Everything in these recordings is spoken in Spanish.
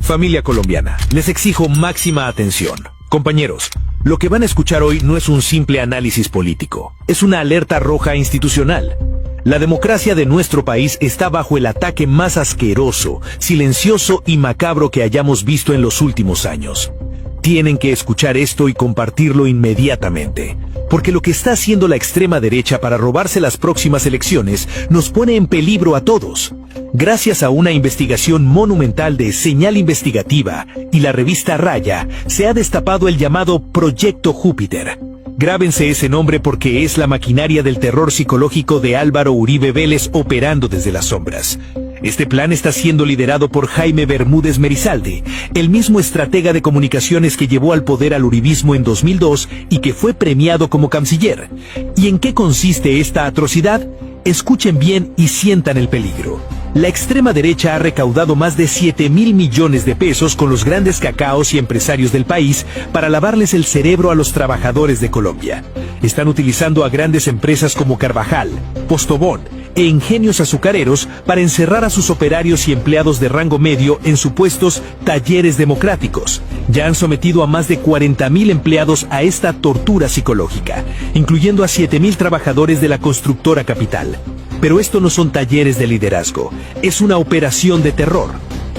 Familia colombiana, les exijo máxima atención. Compañeros, lo que van a escuchar hoy no es un simple análisis político, es una alerta roja institucional. La democracia de nuestro país está bajo el ataque más asqueroso, silencioso y macabro que hayamos visto en los últimos años. Tienen que escuchar esto y compartirlo inmediatamente, porque lo que está haciendo la extrema derecha para robarse las próximas elecciones nos pone en peligro a todos. Gracias a una investigación monumental de Señal Investigativa y la revista Raya, se ha destapado el llamado Proyecto Júpiter. Grábense ese nombre porque es la maquinaria del terror psicológico de Álvaro Uribe Vélez operando desde las sombras. Este plan está siendo liderado por Jaime Bermúdez Merizalde, el mismo estratega de comunicaciones que llevó al poder al uribismo en 2002 y que fue premiado como canciller. ¿Y en qué consiste esta atrocidad? Escuchen bien y sientan el peligro. La extrema derecha ha recaudado más de 7.000 millones de pesos con los grandes cacaos y empresarios del país para lavarles el cerebro a los trabajadores de Colombia. Están utilizando a grandes empresas como Carvajal, Postobón e Ingenios Azucareros para encerrar a sus operarios y empleados de rango medio en supuestos talleres democráticos. Ya han sometido a más de 40.000 empleados a esta tortura psicológica, incluyendo a 7.000 trabajadores de la constructora Capital. Pero esto no son talleres de liderazgo, es una operación de terror.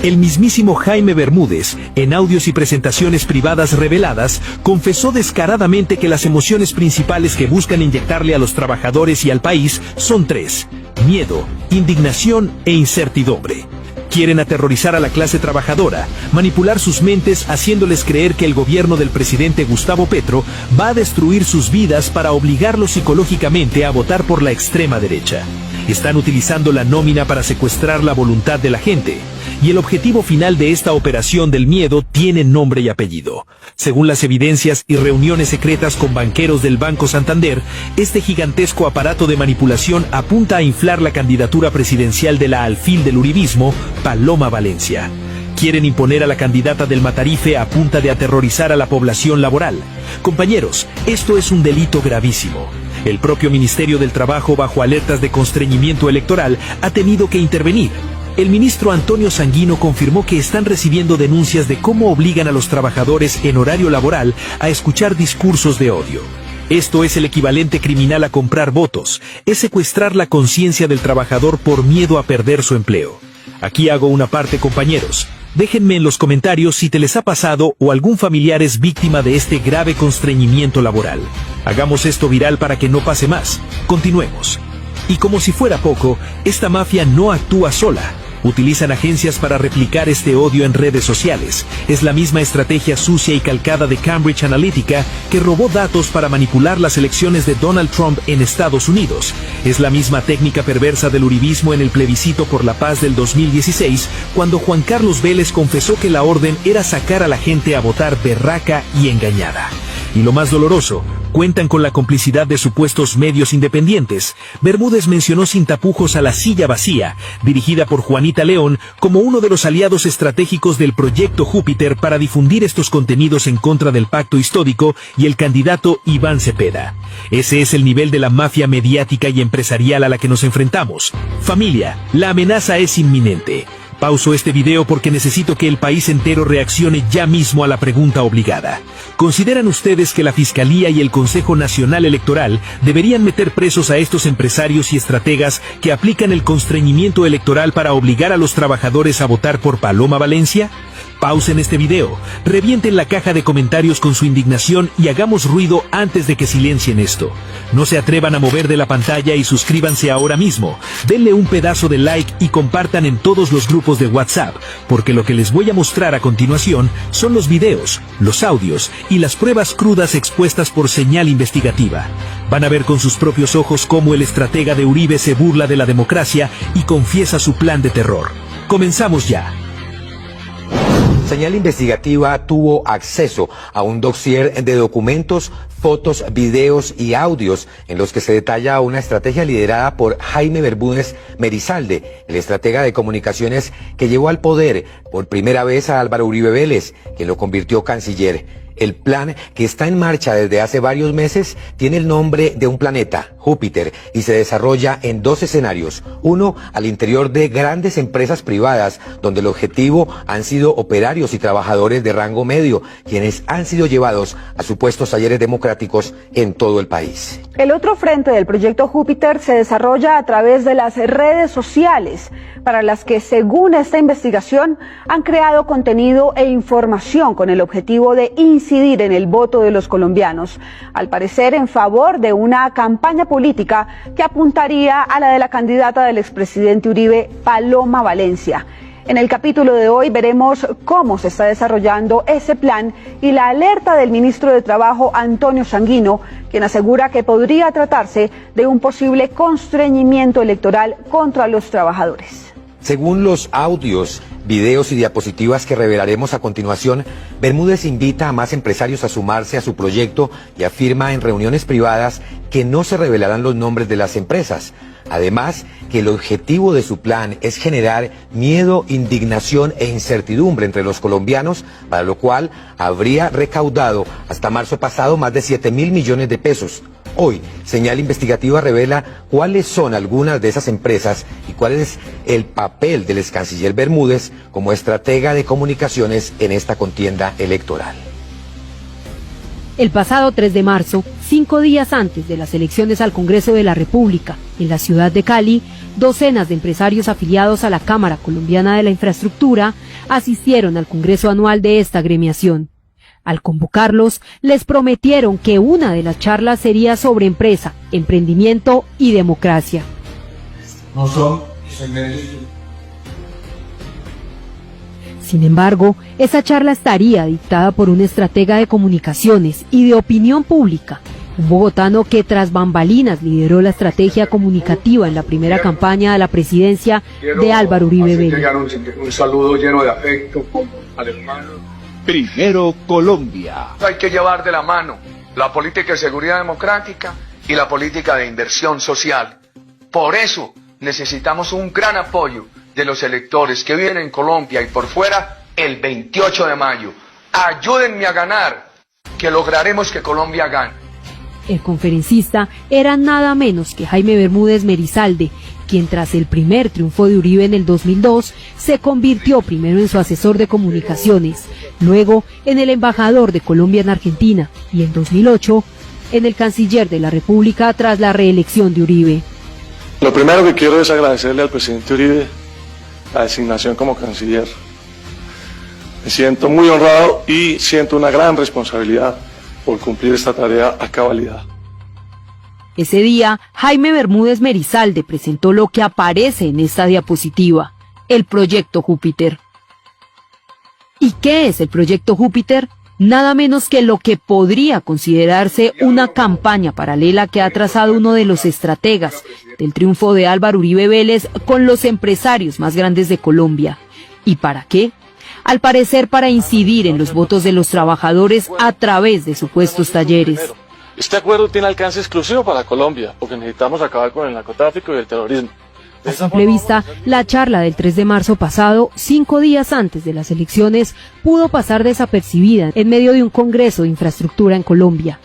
El mismísimo Jaime Bermúdez, en audios y presentaciones privadas reveladas, confesó descaradamente que las emociones principales que buscan inyectarle a los trabajadores y al país son tres: miedo, indignación e incertidumbre. Quieren aterrorizar a la clase trabajadora, manipular sus mentes haciéndoles creer que el gobierno del presidente Gustavo Petro va a destruir sus vidas para obligarlos psicológicamente a votar por la extrema derecha. Están utilizando la nómina para secuestrar la voluntad de la gente. Y el objetivo final de esta operación del miedo tiene nombre y apellido. Según las evidencias y reuniones secretas con banqueros del Banco Santander, este gigantesco aparato de manipulación apunta a inflar la candidatura presidencial de la alfil del uribismo, Paloma Valencia. Quieren imponer a la candidata del Matarife a punta de aterrorizar a la población laboral. Compañeros, esto es un delito gravísimo. El propio Ministerio del Trabajo, bajo alertas de constreñimiento electoral, ha tenido que intervenir. El ministro Antonio Sanguino confirmó que están recibiendo denuncias de cómo obligan a los trabajadores en horario laboral a escuchar discursos de odio. Esto es el equivalente criminal a comprar votos, es secuestrar la conciencia del trabajador por miedo a perder su empleo. Aquí hago una parte, compañeros. Déjenme en los comentarios si te les ha pasado o algún familiar es víctima de este grave constreñimiento laboral. Hagamos esto viral para que no pase más. Continuemos. Y como si fuera poco, esta mafia no actúa sola. Utilizan agencias para replicar este odio en redes sociales. Es la misma estrategia sucia y calcada de Cambridge Analytica que robó datos para manipular las elecciones de Donald Trump en Estados Unidos. Es la misma técnica perversa del uribismo en el plebiscito por la paz del 2016, cuando Juan Carlos Vélez confesó que la orden era sacar a la gente a votar berraca y engañada. Y lo más doloroso, cuentan con la complicidad de supuestos medios independientes. Bermúdez mencionó sin tapujos a La Silla Vacía, dirigida por Juanita León, como uno de los aliados estratégicos del Proyecto Júpiter para difundir estos contenidos en contra del pacto histórico y el candidato Iván Cepeda. Ese es el nivel de la mafia mediática y empresarial a la que nos enfrentamos. Familia, la amenaza es inminente. Pauso este video porque necesito que el país entero reaccione ya mismo a la pregunta obligada. ¿Consideran ustedes que la Fiscalía y el Consejo Nacional Electoral deberían meter presos a estos empresarios y estrategas que aplican el constreñimiento electoral para obligar a los trabajadores a votar por Paloma Valencia? Pausen este video, revienten la caja de comentarios con su indignación y hagamos ruido antes de que silencien esto. No se atrevan a mover de la pantalla y suscríbanse ahora mismo. Denle un pedazo de like y compartan en todos los grupos de WhatsApp, porque lo que les voy a mostrar a continuación son los videos, los audios y las pruebas crudas expuestas por Señal Investigativa. Van a ver con sus propios ojos cómo el estratega de Uribe se burla de la democracia y confiesa su plan de terror. Comenzamos ya. Señal Investigativa tuvo acceso a un dossier de documentos, fotos, videos y audios en los que se detalla una estrategia liderada por Jaime Bermúdez Merizalde, el estratega de comunicaciones que llevó al poder por primera vez a Álvaro Uribe Vélez, quien lo convirtió canciller. El plan, que está en marcha desde hace varios meses, tiene el nombre de un planeta, Júpiter, y se desarrolla en dos escenarios. Uno, al interior de grandes empresas privadas, donde el objetivo han sido operarios y trabajadores de rango medio, quienes han sido llevados a supuestos talleres democráticos en todo el país. El otro frente del proyecto Júpiter se desarrolla a través de las redes sociales, para las que, según esta investigación, han creado contenido e información con el objetivo de incidir en el voto de los colombianos, al parecer en favor de una campaña política que apuntaría a la de la candidata del expresidente Uribe, Paloma Valencia. En el capítulo de hoy veremos cómo se está desarrollando ese plan y la alerta del ministro de Trabajo, Antonio Sanguino, quien asegura que podría tratarse de un posible constreñimiento electoral contra los trabajadores. Según los audios, videos y diapositivas que revelaremos a continuación, Bermúdez invita a más empresarios a sumarse a su proyecto y afirma en reuniones privadas que no se revelarán los nombres de las empresas. Además, que el objetivo de su plan es generar miedo, indignación e incertidumbre entre los colombianos, para lo cual habría recaudado hasta marzo pasado más de 7.000 millones de pesos. Hoy, Señal Investigativa revela cuáles son algunas de esas empresas y cuál es el papel del excanciller Bermúdez como estratega de comunicaciones en esta contienda electoral. El pasado 3 de marzo, 5 días antes de las elecciones al Congreso de la República, en la ciudad de Cali, docenas de empresarios afiliados a la Cámara Colombiana de la Infraestructura asistieron al Congreso anual de esta agremiación. Al convocarlos, les prometieron que una de las charlas sería sobre empresa, emprendimiento y democracia. No son segmentos. Sin embargo, esa charla estaría dictada por un estratega de comunicaciones y de opinión pública, un bogotano que tras bambalinas lideró la estrategia comunicativa en la primera campaña a la presidencia de Álvaro Uribe Vélez. Un saludo lleno de afecto al hermano. Primero Colombia. Hay que llevar de la mano la política de seguridad democrática y la política de inversión social. Por eso necesitamos un gran apoyo de los electores que viven en Colombia y por fuera el 28 de mayo. Ayúdenme a ganar, que lograremos que Colombia gane. El conferencista era nada menos que Jaime Bermúdez Merizalde, quien tras el primer triunfo de Uribe en el 2002 se convirtió primero en su asesor de comunicaciones, luego en el embajador de Colombia en Argentina y en 2008 en el canciller de la República tras la reelección de Uribe. Lo primero que quiero es agradecerle al presidente Uribe la designación como canciller. Me siento muy honrado y siento una gran responsabilidad por cumplir esta tarea a cabalidad. Ese día, Jaime Bermúdez Merizalde presentó lo que aparece en esta diapositiva, el Proyecto Júpiter. ¿Y qué es el Proyecto Júpiter? Nada menos que lo que podría considerarse una campaña paralela que ha trazado uno de los estrategas del triunfo de Álvaro Uribe Vélez con los empresarios más grandes de Colombia. ¿Y para qué? Al parecer para incidir en los votos de los trabajadores a través de supuestos talleres. Este acuerdo tiene alcance exclusivo para Colombia, porque necesitamos acabar con el narcotráfico y el terrorismo. A simple vista, la charla del 3 de marzo pasado, 5 días antes de las elecciones, pudo pasar desapercibida en medio de un congreso de infraestructura en Colombia.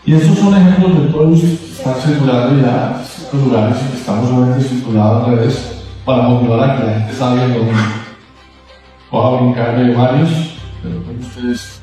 Y esos son ejemplos de todos los que están circulando ya, estos lugares y que estamos obviamente circulados en redes para motivar a que la gente salga del domingo. Voy a brincar de varios, pero con ustedes.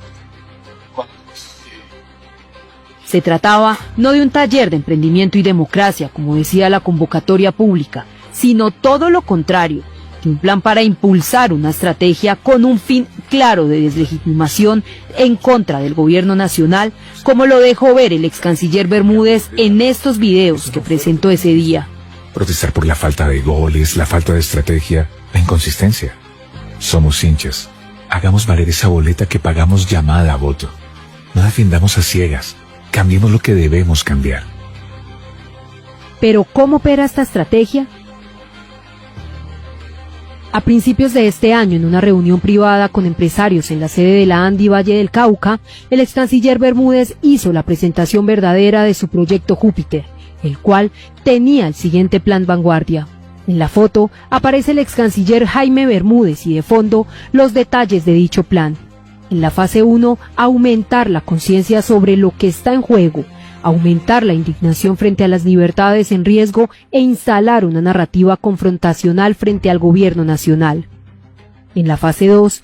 Se trataba no de un taller de emprendimiento y democracia, como decía la convocatoria pública, sino todo lo contrario, de un plan para impulsar una estrategia con un fin claro de deslegitimación en contra del gobierno nacional, como lo dejó ver el excanciller Bermúdez en estos videos que presentó ese día. Protestar por la falta de goles, la falta de estrategia, la inconsistencia. Somos hinchas. Hagamos valer esa boleta que pagamos llamada a voto. No defendamos a ciegas. Cambiemos lo que debemos cambiar. Pero ¿cómo opera esta estrategia? A principios de este año, en una reunión privada con empresarios en la sede de la ANDI Valle del Cauca, el excanciller Bermúdez hizo la presentación verdadera de su proyecto Júpiter, el cual tenía el siguiente plan vanguardia. En la foto aparece el excanciller Jaime Bermúdez y de fondo los detalles de dicho plan. En la fase 1, aumentar la conciencia sobre lo que está en juego, aumentar la indignación frente a las libertades en riesgo e instalar una narrativa confrontacional frente al gobierno nacional. En la fase 2,